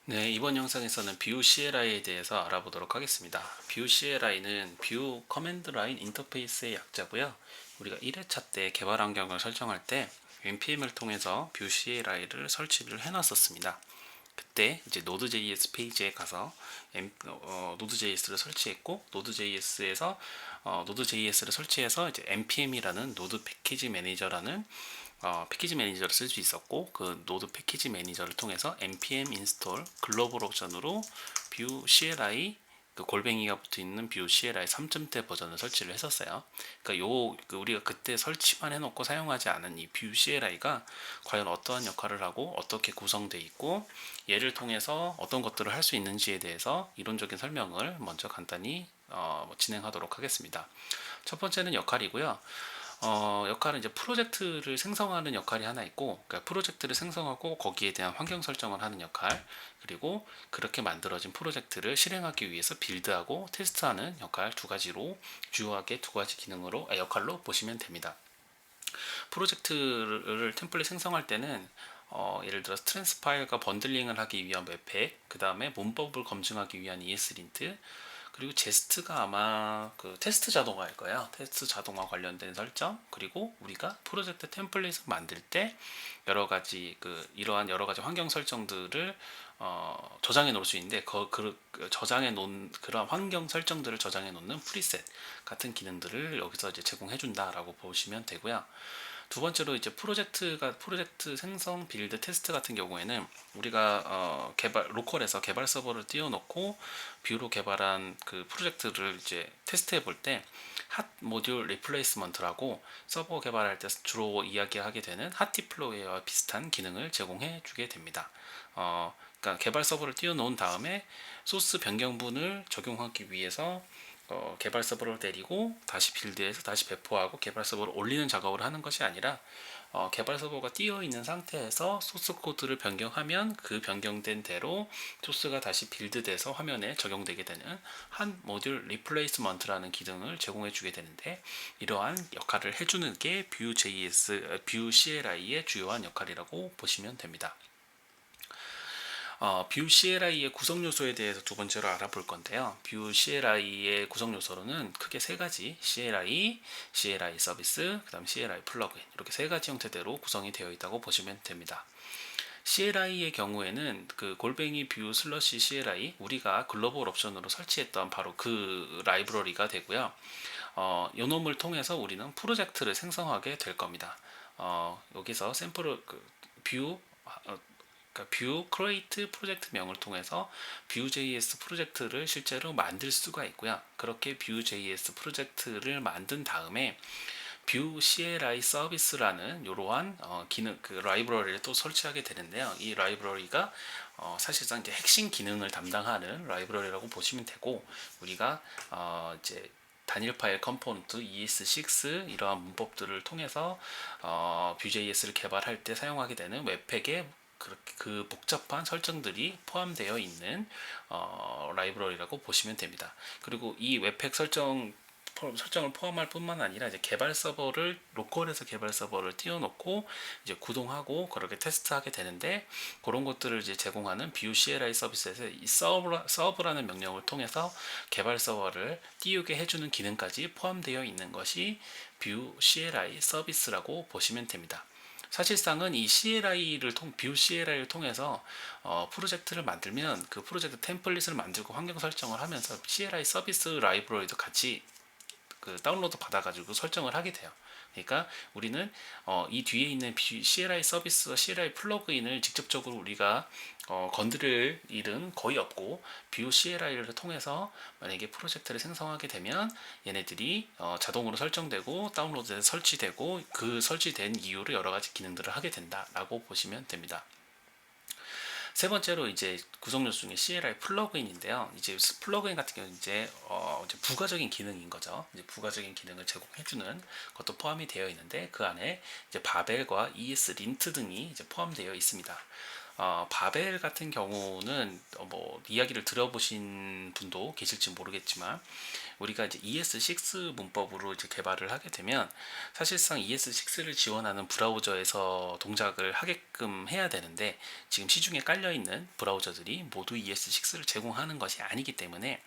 네, 이번 영상에서는 뷰 CLI에 대해서 알아보도록 하겠습니다. 뷰 CLI는 뷰 커맨드 라인 인터페이스의 약자고요. 우리가 1회차 때 개발 환경을 설정할 때 npm을 통해서 뷰 CLI를 설치를 해놨었습니다. 그때 이제 Node.js 페이지에 가서 Node.js를 설치했고 Node.js에서 Node.js를 설치해서 이제 npm이라는 노드 패키지 매니저라는 패키지 매니저를 쓸 수 있었고, 그 노드 패키지 매니저를 통해서 npm install 글로벌 옵션으로 뷰 CLI 그 골뱅이가 붙어 있는 뷰 CLI 3.0 버전을 설치를 했었어요. 그러니까 우리가 그때 설치만 해놓고 사용하지 않은 이 뷰 CLI가 과연 어떠한 역할을 하고 어떻게 구성되어 있고 얘를 통해서 어떤 것들을 할 수 있는지에 대해서 이론적인 설명을 먼저 간단히 진행하도록 하겠습니다. 첫 번째는 역할이고요. 역할은 이제 프로젝트를 생성하는 역할이 하나 있고, 그러니까 프로젝트를 생성하고 거기에 대한 환경 설정을 하는 역할, 그리고 그렇게 만들어진 프로젝트를 실행하기 위해서 빌드하고 테스트하는 역할 두 가지로 주요하게 두 가지 역할로 보시면 됩니다. 프로젝트를 템플릿 생성할 때는 예를 들어 트랜스 파일과 번들링을 하기 위한 웹팩, 그 다음에 문법을 검증하기 위한 ESLint, 그리고 제스트가 아마 그 테스트 자동화일 거예요. 테스트 자동화 관련된 설정, 그리고 우리가 프로젝트 템플릿을 만들 때 이러한 여러 가지 환경 설정들을 저장해 놓을 수 있는데 저장해 놓은 그런 환경 설정들을 저장해 놓는 프리셋 같은 기능들을 여기서 이제 제공해 준다라고 보시면 되고요. 두 번째로 이제 프로젝트 생성, 빌드, 테스트 같은 경우에는 우리가 로컬에서 개발 서버를 띄워놓고 뷰로 개발한 그 프로젝트를 이제 테스트해 볼 때 핫 모듈 리플레이스먼트라고 서버 개발할 때 주로 이야기하게 되는 핫 디플로이와 비슷한 기능을 제공해 주게 됩니다. 그러니까 개발 서버를 띄워놓은 다음에 소스 변경분을 적용하기 위해서 개발 서버를 내리고 다시 빌드해서 다시 배포하고 개발 서버를 올리는 작업을 하는 것이 아니라 개발 서버가 띄어 있는 상태에서 소스 코드를 변경하면 그 변경된 대로 소스가 다시 빌드돼서 화면에 적용되게 되는 한 모듈 리플레이스먼트라는 기능을 제공해 주게 되는데, 이러한 역할을 해주는 게 뷰 CLI의 주요한 역할이라고 보시면 됩니다. 뷰 CLI의 구성 요소에 대해서 두 번째로 알아볼 건데요. 뷰 CLI의 구성 요소로는 크게 세 가지, CLI 서비스, 그다음 CLI 플러그인, 이렇게 세 가지 형태대로 구성이 되어 있다고 보시면 됩니다. CLI의 경우에는 그 골뱅이 뷰 슬러시 CLI, 우리가 글로벌 옵션으로 설치했던 바로 그 라이브러리가 되고요. 이 놈을 통해서 우리는 프로젝트를 생성하게 될 겁니다. 여기서 샘플을 뷰 그러니까 뷰 크리에이트 프로젝트 명을 통해서 Vue.js 프로젝트를 실제로 만들 수가 있고요. 그렇게 Vue.js 프로젝트를 만든 다음에 Vue CLI 서비스라는 이러한 기능 그 라이브러리를 또 설치하게 되는데요. 이 라이브러리가 사실상 이제 핵심 기능을 담당하는 라이브러리라고 보시면 되고, 우리가 이제 단일 파일 컴포넌트, ES6 이러한 문법들을 통해서 Vue.js를 개발할 때 사용하게 되는 웹팩의 그 복잡한 설정들이 포함되어 있는 라이브러리라고 보시면 됩니다. 그리고 이 웹팩 설정을 포함할 뿐만 아니라 이제 로컬에서 개발 서버를 띄워놓고 이제 구동하고 그렇게 테스트하게 되는데, 그런 것들을 이제 제공하는 Vue CLI 서비스에서 이 서브라는 명령을 통해서 개발 서버를 띄우게 해주는 기능까지 포함되어 있는 것이 Vue CLI 서비스라고 보시면 됩니다. 사실상은 이 뷰 CLI를 통해서 프로젝트를 만들면 그 프로젝트 템플릿을 만들고 환경 설정을 하면서 CLI 서비스 라이브러리도 같이 그 다운로드 받아가지고 설정을 하게 돼요. 그러니까 우리는 이 뒤에 있는 CLI 서비스와 CLI 플러그인을 직접적으로 우리가 건드릴 일은 거의 없고, 뷰 CLI를 통해서 만약에 프로젝트를 생성하게 되면 얘네들이 자동으로 설정되고 다운로드돼서 설치되고, 그 설치된 이후로 여러 가지 기능들을 하게 된다라고 보시면 됩니다. 세 번째로 이제 구성 요소 중에 CLI 플러그인인데요. 이제 플러그인 같은 경우는 이제 부가적인 기능인 거죠. 이제 부가적인 기능을 제공해주는 것도 포함이 되어 있는데, 그 안에 이제 바벨과 ESLint 등이 이제 포함되어 있습니다. 바벨 같은 경우는 뭐 이야기를 들어보신 분도 계실지 모르겠지만 우리가 이제 ES6 문법으로 이제 개발을 하게 되면 사실상 ES6를 지원하는 브라우저에서 동작을 하게끔 해야 되는데 지금 시중에 깔려 있는 브라우저들이 모두 ES6를 제공하는 것이 아니기 때문에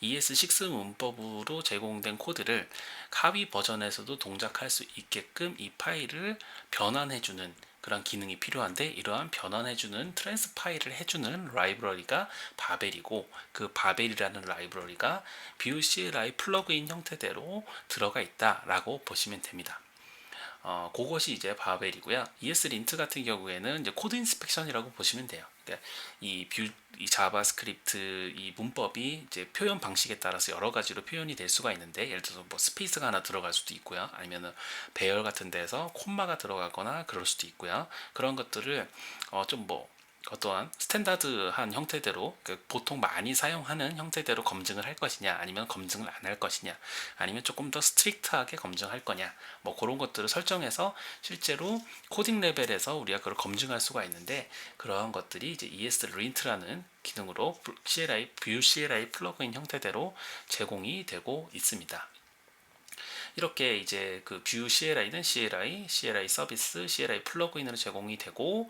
ES6 문법으로 제공된 코드를 하위 버전에서도 동작할 수 있게끔 이 파일을 변환해주는 그런 기능이 필요한데 이러한 변환해주는 트랜스파일을 해주는 라이브러리가 바벨이고 그 바벨이라는 라이브러리가 뷰 CLI 플러그인 형태대로 들어가 있다라고 보시면 됩니다. 그것이 이제 바벨이고요. ESLint 같은 경우에는 이제 코드 인스펙션이라고 보시면 돼요. 그러니까 이 자바스크립트 이 문법이 이제 표현 방식에 따라서 여러 가지로 표현이 될 수가 있는데 예를 들어서 뭐 스페이스가 하나 들어갈 수도 있고요. 아니면은 배열 같은 데서 콤마가 들어가거나 그럴 수도 있고요. 그런 것들을 좀 뭐 어떠한 스탠다드한 형태대로 보통 많이 사용하는 형태대로 검증을 할 것이냐 아니면 검증을 안 할 것이냐 아니면 조금 더 스트릭트하게 검증할 거냐 뭐 그런 것들을 설정해서 실제로 코딩 레벨에서 우리가 그걸 검증할 수가 있는데 그러한 것들이 이제 ESLint라는 기능으로 CLI, 뷰 CLI 플러그인 형태대로 제공이 되고 있습니다. 이렇게 이제 그 뷰 CLI는 CLI 서비스, CLI 플러그인으로 제공이 되고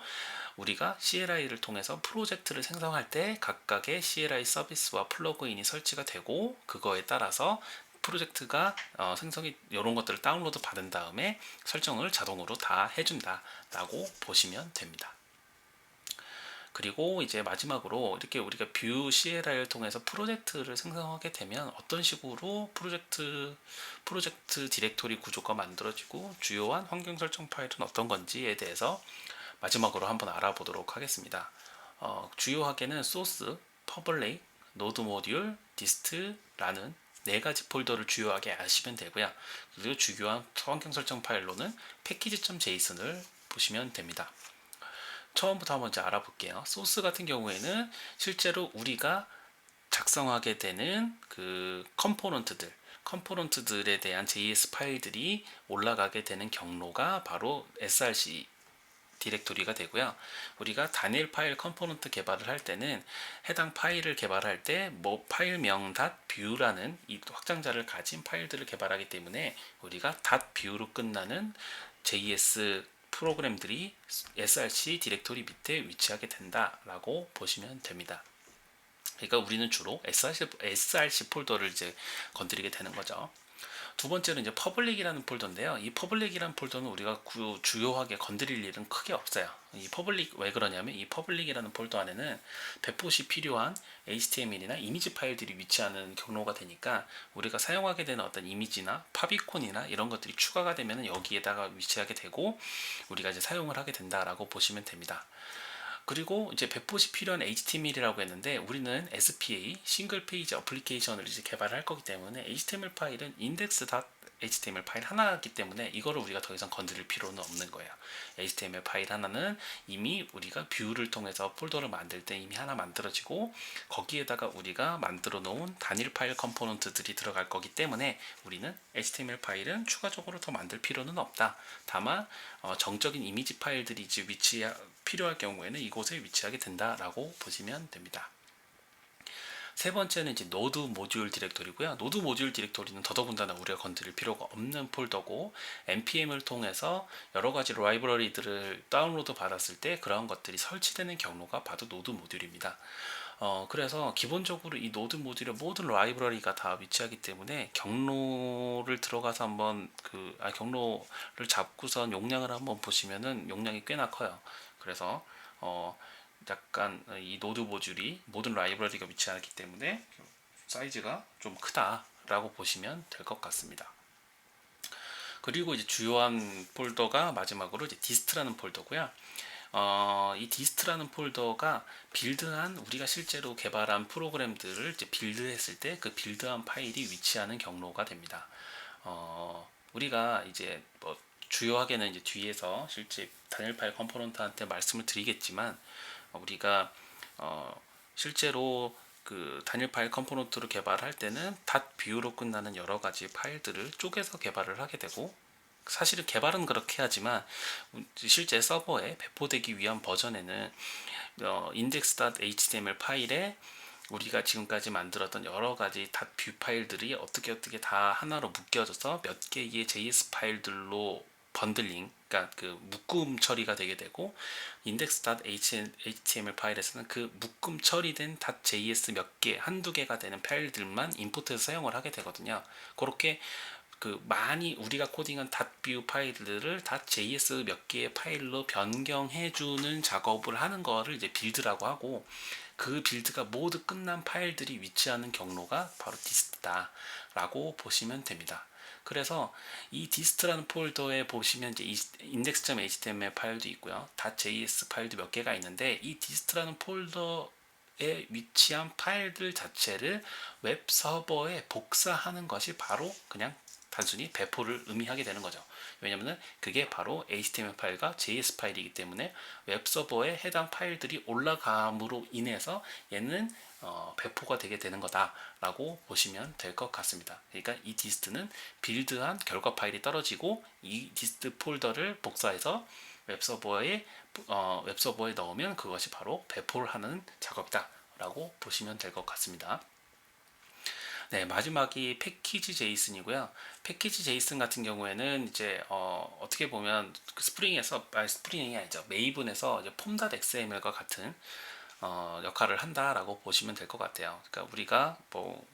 우리가 CLI를 통해서 프로젝트를 생성할 때 각각의 CLI 서비스와 플러그인이 설치가 되고 그거에 따라서 프로젝트가 생성이 이런 것들을 다운로드 받은 다음에 설정을 자동으로 다 해준다 라고 보시면 됩니다. 그리고 이제 마지막으로 이렇게 우리가 뷰 CLI를 통해서 프로젝트를 생성하게 되면 어떤 식으로 프로젝트 디렉토리 구조가 만들어지고 주요한 환경 설정 파일은 어떤 건지에 대해서 마지막으로 한번 알아보도록 하겠습니다. 주요하게는 소스, 퍼블릭, 노드 모듈, 디스트라는 네 가지 폴더를 주요하게 아시면 되고요. 그리고 주요한 환경 설정 파일로는 패키지.json을 보시면 됩니다. 처음부터 한번 이제 알아볼게요. 소스 같은 경우에는 실제로 우리가 작성하게 되는 그 컴포넌트들에 대한 JS 파일들이 올라가게 되는 경로가 바로 src 디렉토리가 되고요. 우리가 단일 파일 컴포넌트 개발을 할 때는 해당 파일을 개발할 때 뭐 파일명 .view라는 이 확장자를 가진 파일들을 개발하기 때문에 우리가 .view로 끝나는 JS 프로그램들이 src 디렉토리 밑에 위치하게 된다라고 보시면 됩니다. 그러니까 우리는 주로 src 폴더를 이제 건드리게 되는 거죠. 두 번째는 이제 퍼블릭이라는 폴더인데요. 이 퍼블릭이라는 폴더는 우리가 주요하게 건드릴 일은 크게 없어요. 이 퍼블릭 왜 그러냐면 이 퍼블릭이라는 폴더 안에는 배포시 필요한 HTML이나 이미지 파일들이 위치하는 경로가 되니까 우리가 사용하게 되는 어떤 이미지나 파비콘이나 이런 것들이 추가가 되면 여기에다가 위치하게 되고 우리가 이제 사용을 하게 된다라고 보시면 됩니다. 그리고 이제 배포시 필요한 HTML이라고 했는데 우리는 SPA 싱글 페이지 어플리케이션을 이제 개발할 거기 때문에 HTML 파일은 index.html 파일 하나이기 때문에 이거를 우리가 더 이상 건드릴 필요는 없는 거예요. HTML 파일 하나는 이미 우리가 뷰를 통해서 폴더를 만들 때 이미 하나 만들어지고 거기에다가 우리가 만들어 놓은 단일 파일 컴포넌트들이 들어갈 거기 때문에 우리는 HTML 파일은 추가적으로 더 만들 필요는 없다. 다만 정적인 이미지 파일들이 이제 필요할 경우에는 이곳에 위치하게 된다라고 보시면 됩니다. 세 번째는 이제 노드 모듈 디렉토리고요. 노드 모듈 디렉토리는 더더군다나 우리가 건드릴 필요가 없는 폴더고 npm을 통해서 여러 가지 라이브러리들을 다운로드 받았을 때 그런 것들이 설치되는 경로가 바로 노드 모듈입니다. 그래서 기본적으로 이 노드 모듈의 모든 라이브러리가 다 위치하기 때문에 경로를 들어가서 한번 경로를 잡고선 용량을 한번 보시면은 용량이 꽤나 커요. 그래서 약간 이 노드 모듈이 모든 라이브러리가 위치하기 때문에 사이즈가 좀 크다라고 보시면 될 것 같습니다. 그리고 이제 주요한 폴더가 마지막으로 이제 디스트라는 폴더고요. 이 디스트라는 폴더가 빌드한 우리가 실제로 개발한 프로그램들을 이제 빌드했을 때 그 빌드한 파일이 위치하는 경로가 됩니다. 우리가 이제 뭐 주요하게는 이제 뒤에서 실제 단일 파일 컴포넌트한테 말씀을 드리겠지만 우리가 실제로 그 단일 파일 컴포넌트로 개발할 때는 .view로 끝나는 여러 가지 파일들을 쪼개서 개발을 하게 되고 사실은 개발은 그렇게 하지만 실제 서버에 배포되기 위한 버전에는 index.html 파일에 우리가 지금까지 만들었던 여러 가지 뷰 파일들이 어떻게 다 하나로 묶여져서 몇 개의 JS 파일들로 번들링, 그러니까 그 묶음 처리가 되게 되고, index.html 파일에서는 그 묶음 처리된 .js 몇 개, 한두 개가 되는 파일들만 임포트해서 사용을 하게 되거든요. 그렇게 그 많이 우리가 코딩한 .view 파일들을 .js 몇 개의 파일로 변경해주는 작업을 하는 거를 이제 빌드라고 하고, 그 빌드가 모두 끝난 파일들이 위치하는 경로가 바로 디스트다 라고 보시면 됩니다. 그래서 이 디스트라는 폴더에 보시면 이제 index.html 파일도 있고요, .js 파일도 몇 개가 있는데, 이 디스트라는 폴더에 위치한 파일들 자체를 웹 서버에 복사하는 것이 바로 그냥 단순히 배포를 의미하게 되는 거죠. 왜냐하면 그게 바로 HTML 파일과 JS 파일이기 때문에 웹 서버에 해당 파일들이 올라감으로 인해서 얘는 배포가 되게 되는 거다라고 보시면 될 것 같습니다. 그러니까 이 디스트는 빌드한 결과 파일이 떨어지고 이 디스트 폴더를 복사해서 웹서버에 넣으면 그것이 바로 배포를 하는 작업이다라고 보시면 될 것 같습니다. 네, 마지막이 패키지 제이슨이고요. 패키지 제이슨 같은 경우에는 이제 어떻게 보면 그 스프링이 아니죠. 메이븐에서 이제 폼.xml과 같은 역할을 한다라고 보시면 될 것 같아요. 그러니까 우리가 뭐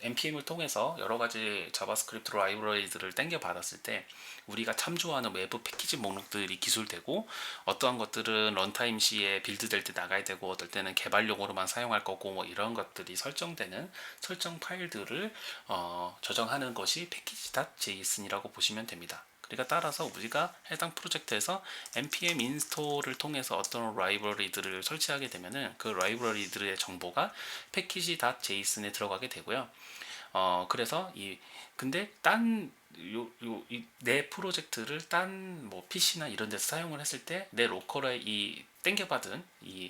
npm을 통해서 여러 가지 자바스크립트 라이브러리들을 땡겨 받았을 때 우리가 참조하는 외부 패키지 목록들이 기술되고, 어떠한 것들은 런타임 시에 빌드될 때 나가야 되고 어떨 때는 개발용으로만 사용할 거고 뭐 이런 것들이 설정되는 설정 파일들을 저장하는 것이 패키지.json이라고 보시면 됩니다. 그러니까 따라서 우리가 해당 프로젝트에서 npm 인스톨을 통해서 어떤 라이브러리들을 설치하게 되면은 그 라이브러리들의 정보가 패키지.json에 들어가게 되고요. 그래서 근데 내 프로젝트를 딴 뭐 PC나 이런 데서 사용을 했을 때 내 로컬에 이 땡겨받은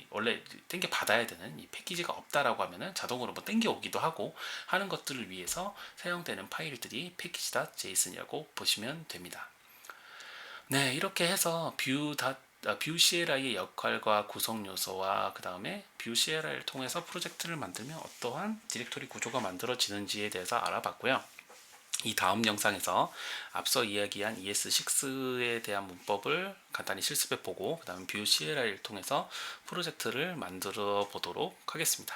원래 땡겨받아야 되는 이 패키지가 없다라고 하면은 자동으로 뭐 땡겨오기도 하고 하는 것들을 위해서 사용되는 파일들이 패키지.json이라고 보시면 됩니다. 네, 이렇게 해서 뷰 CLI의 역할과 구성 요소와 그 다음에 뷰 CLI를 통해서 프로젝트를 만들면 어떠한 디렉토리 구조가 만들어지는지에 대해서 알아봤고요. 이 다음 영상에서 앞서 이야기한 ES6에 대한 문법을 간단히 실습해 보고 그 다음 뷰 CLI를 통해서 프로젝트를 만들어 보도록 하겠습니다.